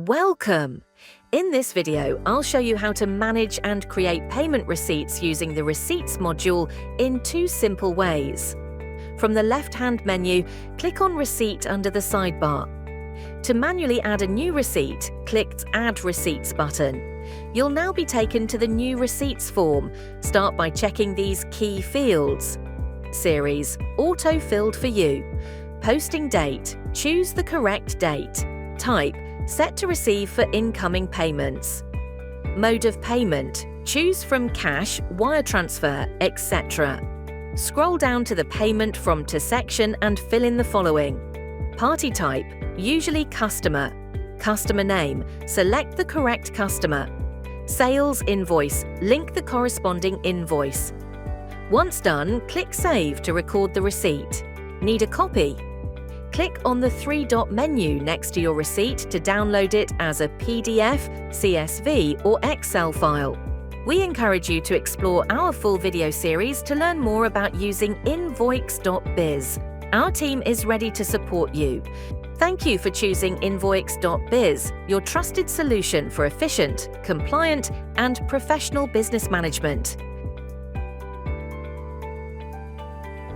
Welcome! In this video, I'll show you how to manage and create payment receipts using the Receipts module in two simple ways. From the left-hand menu, click on Receipt under the sidebar. To manually add a new receipt, click Add Receipts button. You'll now be taken to the new Receipts form. Start by checking these key fields. Series, auto-filled for you. Posting date, choose the correct date. Type, set to receive for incoming payments. Mode of payment, choose from cash, wire transfer, etc. Scroll down to the Payment from to section and fill in the following. Party type, usually customer. Customer name, select the correct customer. Sales invoice, link the corresponding invoice. Once done, click Save to record the receipt. Need a copy? Click on the three-dot menu next to your receipt to download it as a PDF, CSV, or Excel file. We encourage you to explore our full video series to learn more about using Invoix.biz. Our team is ready to support you. Thank you for choosing Invoix.biz, your trusted solution for efficient, compliant, and professional business management.